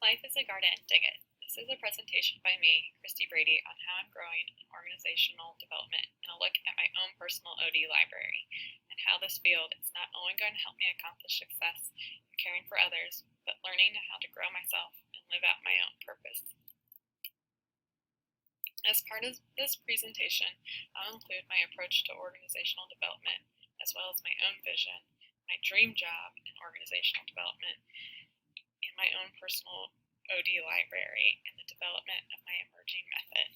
Life is a garden, dig it. This is a presentation by me, Christy Brady, on how I'm growing in organizational development and a look at my own personal OD library and how this field is not only going to help me accomplish success in caring for others, but learning how to grow myself and live out my own purpose. As part of this presentation, I'll include my approach to organizational development, as well as my own vision, my dream job in organizational development, and my own personal OD library and the development of my emerging method.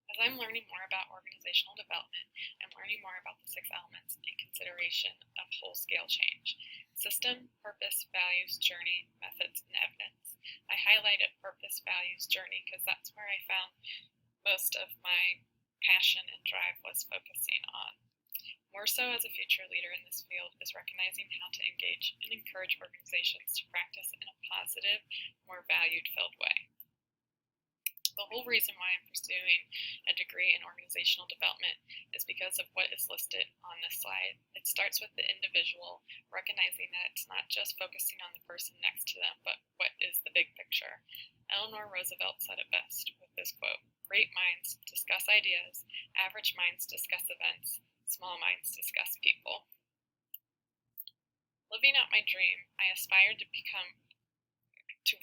As I'm learning more about organizational development, I'm learning more about the 6 elements in consideration of whole-scale change: system, purpose, values, journey, methods, and evidence. I highlighted purpose, values, journey because that's where I found most of my passion and drive was focusing on. More so as a future leader in this field is recognizing how to engage and encourage organizations to practice in a positive, more valued-filled way. The whole reason why I'm pursuing a degree in organizational development is because of what is listed on this slide. It starts with the individual, recognizing that it's not just focusing on the person next to them, but what is the big picture. Eleanor Roosevelt said it best with this quote: "Great minds discuss ideas, average minds discuss events, small minds discuss people." Living out my dream, I aspired to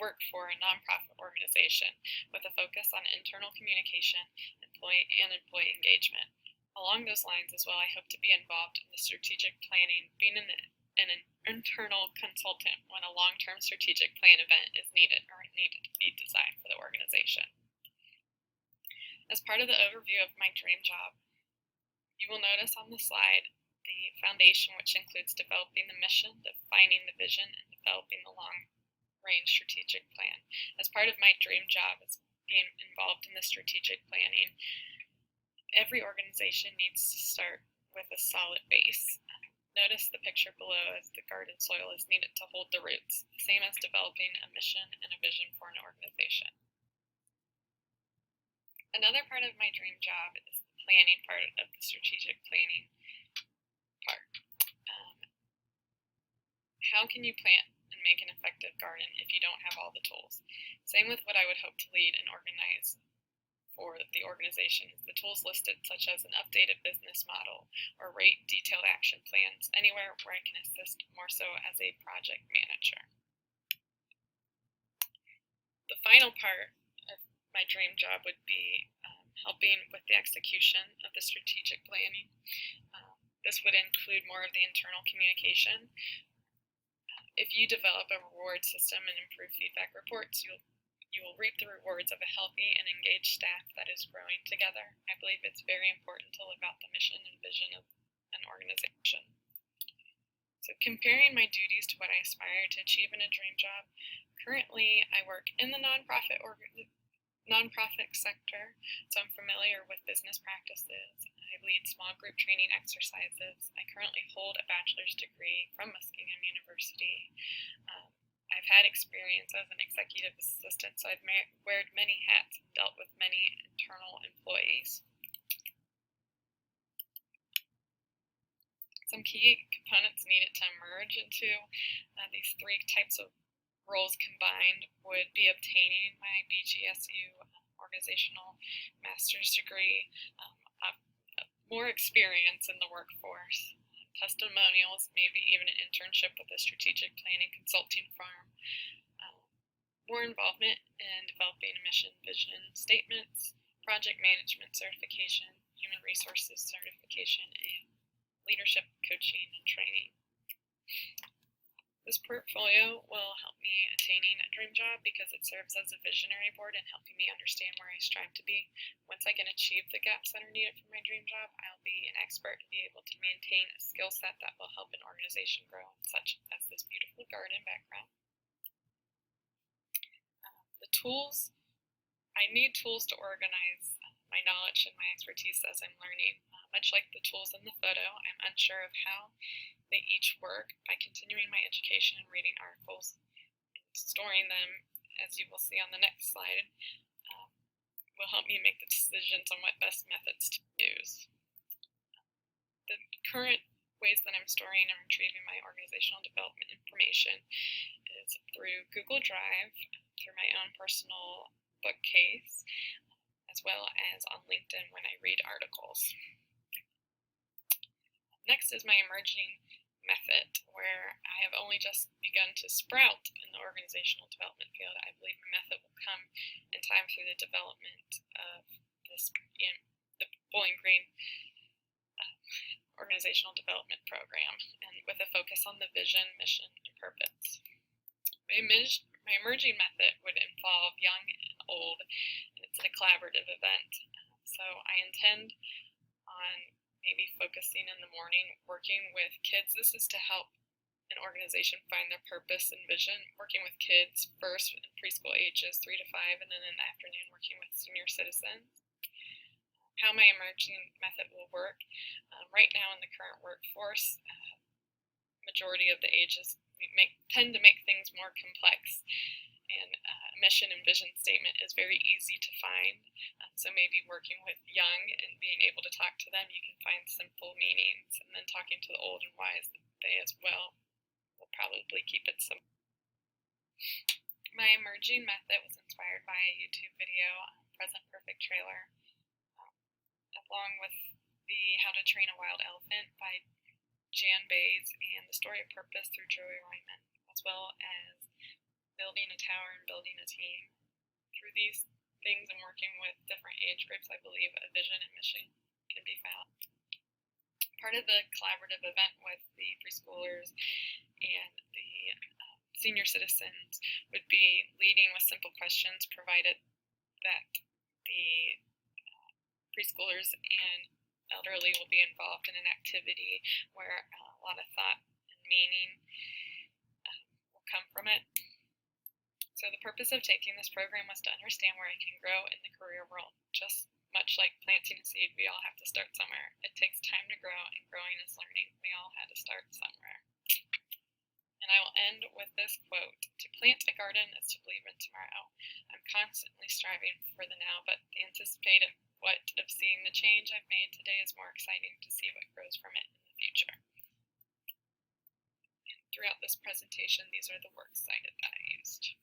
work for a nonprofit organization with a focus on internal communication, employee engagement. Along those lines as well, I hope to be involved in the strategic planning, being an internal consultant when a long-term strategic plan event is needed or needed to be designed for the organization. As part of the overview of my dream job, you will notice on the slide the foundation, which includes developing the mission, defining the vision, and developing the long-range strategic plan. As part of my dream job is being involved in the strategic planning, every organization needs to start with a solid base. Notice the picture below as the garden soil is needed to hold the roots, the same as developing a mission and a vision for an organization. Another part of my dream job is the planning part of the strategic planning part. How can you plant and make an effective garden if you don't have all the tools? Same with what I would hope to lead and organize for the organization. The tools listed, such as an updated business model or rate detailed action plans, anywhere where I can assist more so as a project manager. The final part of my dream job would be helping with the execution of the strategic planning. This would include more of the internal communication. If you develop a reward system and improve feedback reports, you will reap the rewards of a healthy and engaged staff that is growing together. I believe it's very important to live out the mission and vision of an organization. So comparing my duties to what I aspire to achieve in a dream job, currently I work in the nonprofit sector, so I'm familiar with business practices. I lead small group training exercises. I currently hold a bachelor's degree from Muskingum University. I've had experience as an executive assistant, so I've weared many hats and dealt with many internal employees. Some key components needed to emerge into these 3 types of roles combined would be obtaining my BGSU organizational master's degree, more experience in the workforce, testimonials, maybe even an internship with a strategic planning consulting firm, more involvement in developing mission vision statements, project management certification, human resources certification, and leadership coaching and training. This portfolio will help me attaining a dream job because it serves as a visionary board and helping me understand where I strive to be. Once I can achieve the gaps that are needed for my dream job, I'll be an expert and be able to maintain a skill set that will help an organization grow, such as this beautiful garden background. The tools, I need tools to organize my knowledge and my expertise as I'm learning. Much like the tools in the photo, I'm unsure of how they each work. By continuing my education and reading articles and storing them, as you will see on the next slide, will help me make the decisions on what best methods to use. The current ways that I'm storing and retrieving my organizational development information is is through Google Drive, through my own personal bookcase, as well as on LinkedIn when I read articles. Next is my emerging method, where I have only just begun to sprout in the organizational development field. I believe my method will come in time through the development of this, the Bowling Green organizational development program, and with a focus on the vision, mission, and purpose. My emerging method would involve young and old, and it's a collaborative event. So I intend on maybe focusing in the morning, working with kids. This is to help an organization find their purpose and vision, working with kids first in preschool ages 3 to 5, and then in the afternoon working with senior citizens. How my emerging method will work. Right now in the current workforce, majority of the ages, we tend to make things more complex, and mission and vision statement is very easy to find. So maybe working with young and being able to talk to them, you can find simple meanings, and then talking to the old and wise, they as well will probably keep it simple. My emerging method was inspired by a YouTube video, Present Perfect trailer, along with the How to Train a Wild Elephant by Jan Bays and The Story of Purpose through Joey Ryman, as well as Building a Tower and Building a Team. Through these things and working with different age groups, I believe a vision and mission can be found. Part of the collaborative event with the preschoolers and the senior citizens would be leading with simple questions, provided that the preschoolers and elderly will be involved in an activity where a lot of thought and meaning will come from it. So the purpose of taking this program was to understand where I can grow in the career world. Just much like planting a seed, we all have to start somewhere. It takes time to grow, and growing is learning. We all had to start somewhere. And I will end with this quote: "To plant a garden is to believe in tomorrow. I'm constantly striving for the now, but the anticipated what of seeing the change I've made today is more exciting to see what grows from it in the future." And throughout this presentation, these are the works cited that I used.